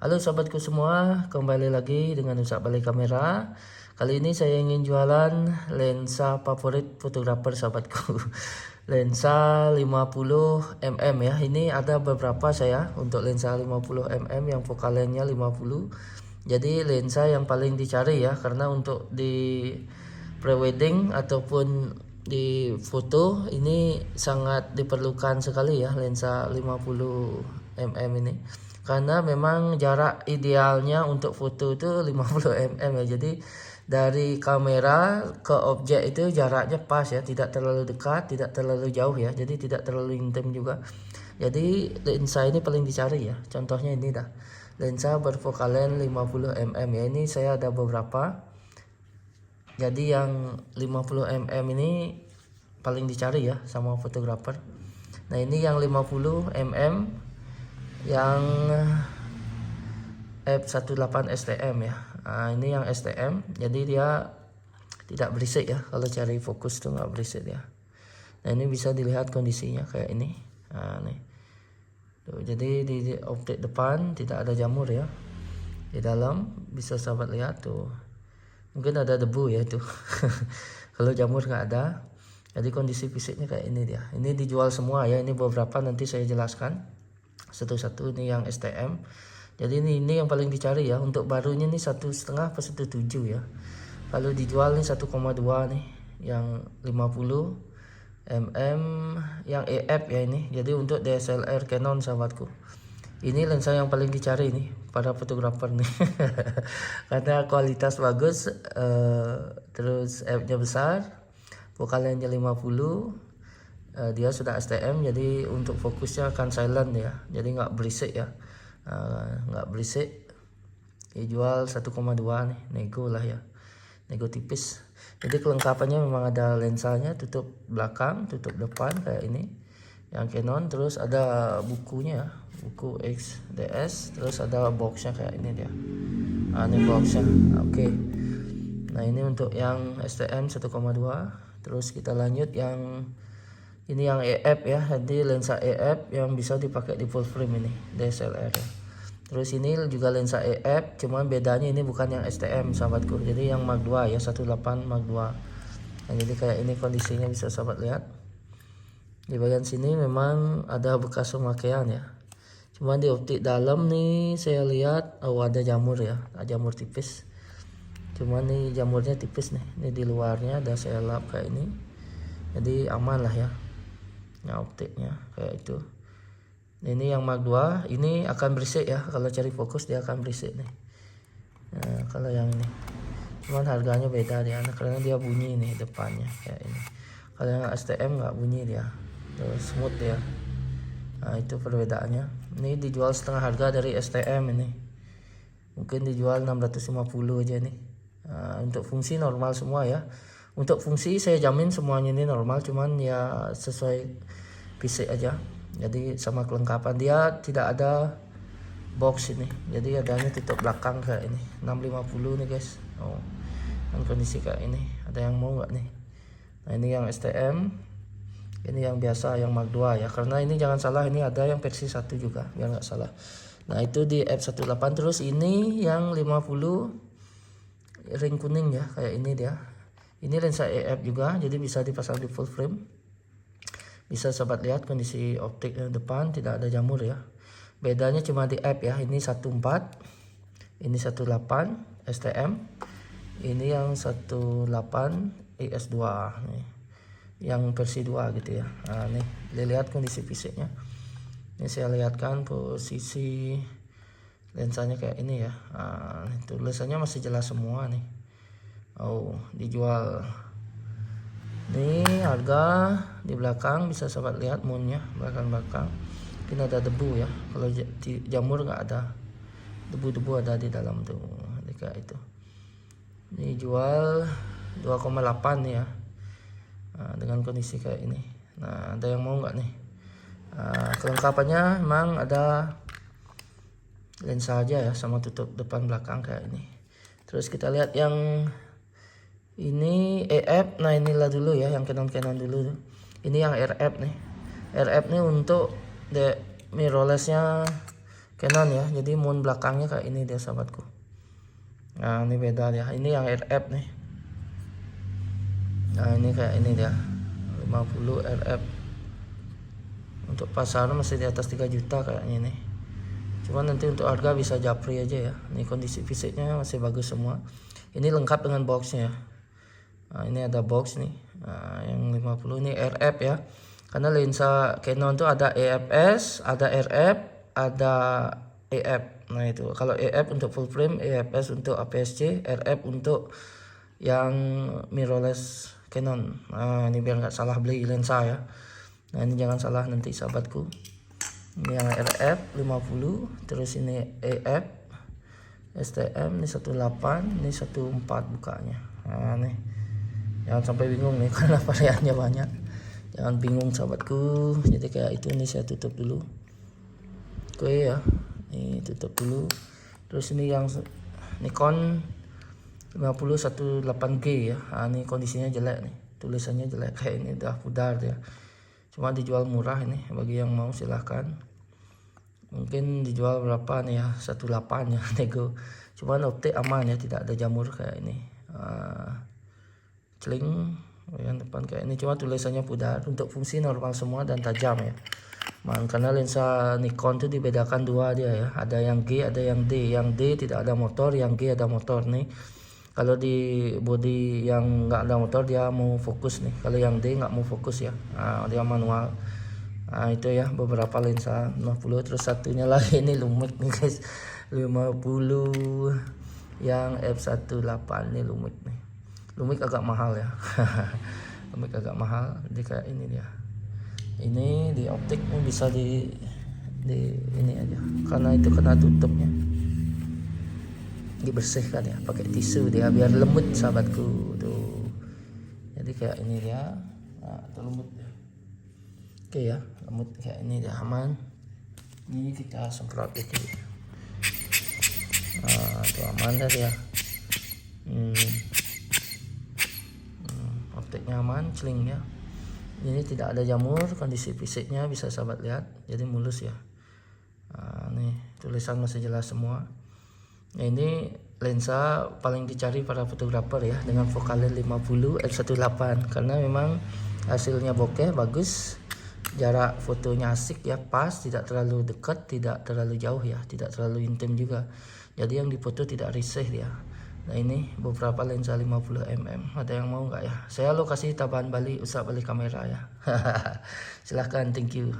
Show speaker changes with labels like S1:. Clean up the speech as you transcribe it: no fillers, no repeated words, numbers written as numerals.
S1: Halo sahabatku semua, kembali lagi dengan Ustaz Balik Kamera. Kali ini saya ingin jualan lensa favorit fotografer sahabatku. Lensa 50mm ya. Ini ada beberapa saya untuk lensa 50mm yang focal length-nya 50. Jadi lensa yang paling dicari ya, karena untuk di prewedding ataupun di foto ini sangat diperlukan sekali ya lensa 50mm ini. Karena memang jarak idealnya untuk foto itu 50mm ya. Jadi dari kamera ke objek itu jaraknya pas ya, tidak terlalu dekat, tidak terlalu jauh ya. Jadi tidak terlalu intim juga. Jadi lensa ini paling dicari ya. Contohnya ini dah. Lensa berfocal length 50mm ya. Ini saya ada beberapa. Jadi yang 50mm ini paling dicari ya sama fotografer. Nah, ini yang 50mm yang F18 STM ya. Nah, ini yang STM, jadi dia tidak berisik ya. Kalau cari fokus tuh nggak berisik ya. Nah, ini bisa dilihat kondisinya kayak ini. Nah, nih tuh, jadi di optik depan tidak ada jamur ya. Di dalam bisa sahabat lihat tuh, mungkin ada debu ya itu. Kalau jamur nggak ada. Jadi kondisi fisiknya kayak ini dia. Ini dijual semua ya. Ini beberapa nanti saya jelaskan satu-satu. Ini yang STM. Jadi ini yang paling dicari ya. Untuk barunya nih 1,5 per 1,7 ya. Kalau dijual nih 1,2 nih. Yang 50mm yang EF ya ini. Jadi untuk DSLR Canon sahabatku. Ini lensa yang paling dicari nih para fotografer nih. Karena kualitas bagus, terus F-nya besar, focal length-nya 50. Dia sudah STM, jadi untuk fokusnya akan silent ya, jadi nggak berisik ya. Nggak berisik. Dijual 1,2 nih, nego lah ya, nego tipis. Jadi kelengkapannya memang ada lensanya, tutup belakang, tutup depan kayak ini yang Canon. Terus ada bukunya, buku XDS. Terus ada boxnya kayak ini dia. Ini boxnya. Oke. Nah, ini untuk yang STM 1,2. Terus kita lanjut yang ini yang EF ya. Jadi lensa EF yang bisa dipakai di full frame ini, DSLR ya. Terus ini juga lensa EF, cuman bedanya ini bukan yang STM sahabatku. Jadi yang Mark 2 ya, 18 Mark 2. Nah, jadi kayak ini kondisinya, bisa sahabat lihat. Di bagian sini memang ada bekas pemakaian ya. Cuman di optik dalam nih saya lihat ada jamur ya, ada jamur tipis. Cuman nih jamurnya tipis nih. Ini di luarnya ada saya lap kayak ini. Jadi aman lah ya. Nah, optiknya kayak itu. Ini yang Mark 2, ini akan berisik ya. Kalau cari fokus dia akan berisik nih. Nah, kalau yang ini cuman harganya beda dia, karena dia bunyi nih depannya kayak ini. Kalau yang STM nggak bunyi dia, terus smooth ya. Nah, itu perbedaannya. Ini dijual setengah harga dari STM ini. Mungkin dijual 650 aja nih. Nah, untuk fungsi normal semua ya. Untuk fungsi saya jamin semuanya ini normal, cuman ya sesuai fisik aja. Jadi sama kelengkapan dia tidak ada box ini. Jadi adanya tutup belakang kayak ini. 650 nih guys. Oh, dan kondisi kayak ini. Ada yang mau nggak nih? Nah, ini yang STM. Ini yang biasa, yang Mark 2 ya. Karena ini jangan salah, ini ada yang versi 1 juga, biar nggak salah. Nah, itu di F18. Terus ini yang 50 ring kuning ya, kayak ini dia. Ini lensa EF juga, jadi bisa dipasang di full frame. Bisa sobat lihat kondisi optik yang depan, tidak ada jamur ya. Bedanya cuma di F ya. Ini 14, ini 18 STM. Ini yang 18 IS2 nih. Yang versi 2 gitu ya. Nah, nih dilihat kondisi fisiknya. Ini saya lihatkan posisi lensanya kayak ini ya. Nah, tulisannya masih jelas semua nih. Oh, dijual. Nih harga di belakang bisa sobat lihat moonnya, belakang. Mungkin ada debu ya. Kalau jamur nggak ada, debu-debu ada di dalam tuh, kayak itu. Ini jual 2,8 nih ya. Nah, dengan kondisi kayak ini. Nah, ada yang mau nggak nih? Nah, kelengkapannya memang ada lensa aja ya, sama tutup depan belakang kayak ini. Terus kita lihat yang ini EF. Nah, inilah dulu ya, yang Canon dulu. Ini yang RF nih. RF nih untuk mirrorlessnya Canon ya. Jadi mount belakangnya kayak ini dia sahabatku. Nah ini beda dia. Ini yang RF nih. Nah ini kayak ini dia 50 RF. Untuk pasaran masih di atas 3 juta kayaknya nih. Cuman nanti untuk harga bisa japri aja ya. Ini kondisi fisiknya masih bagus semua. Ini lengkap dengan boxnya ya. Nah, ini ada box nih. Nah, yang 50 ini RF ya. Karena lensa Canon tuh ada EFS, ada RF, ada EF. Nah itu kalau EF untuk full frame, EFS untuk APS-C, RF untuk yang mirrorless Canon. Nah ini biar nggak salah beli lensa ya. Nah ini jangan salah nanti sahabatku. Ini yang RF 50, terus ini EF, STM ini 18, ini 14 bukanya. Nah nih jangan sampai bingung nih karena variannya banyak. Jangan bingung sahabatku. Jadi kayak itu, ini saya tutup dulu. Oke ya. Ini tutup dulu. Terus ini yang Nikon 5018G ya. Nah, ini kondisinya jelek nih. Tulisannya jelek kayak ini, udah pudar ya. Cuma dijual murah ini, bagi yang mau silahkan. Mungkin dijual berapa nih ya? 18 ya nego. Cuman optik aman ya, tidak ada jamur kayak ini. Celing yang depan kayak ini, cuma tulisannya pudar. Untuk fungsi normal semua dan tajam ya. Karena lensa Nikon itu dibedakan dua dia ya. Ada yang G, ada yang D. Yang D tidak ada motor, yang G ada motor nih. Kalau di body yang nggak ada motor dia mau fokus nih. Kalau yang D nggak mau fokus ya. Nah, dia manual. Nah itu ya beberapa lensa 50. Terus satunya lagi ini Lumix nih guys, 50 yang f1.8 nih Lumix nih. Lumix agak mahal ya. Lumix agak mahal. Jadi kayak ini dia. Ini di optik ini bisa di ini aja. Karena itu kena tutupnya. Dibersihkan ya pakai tisu dia biar lembut sahabatku tuh. Jadi kayak ini dia. Nah, itu lembut ya. Oke ya, lembut kayak ini dia, aman. Ini kita semprot itu. Nah, itu aman dah ya. Optiknya aman, celingnya. Ini tidak ada jamur, kondisi fisiknya bisa sahabat lihat, jadi mulus ya. Nah, nih tulisan masih jelas semua. Nah, ini lensa paling dicari para fotografer ya, dengan focal length 50 f1.8 karena memang hasilnya bokeh bagus, jarak fotonya asik ya, pas, tidak terlalu dekat, tidak terlalu jauh ya, tidak terlalu intim juga. Jadi yang dipoto tidak risih dia. Nah ini beberapa lensa 50mm. Ada yang mau nggak ya? Saya lokasi Tabahan Bali, usaha beli kamera ya. Silahkan, thank you.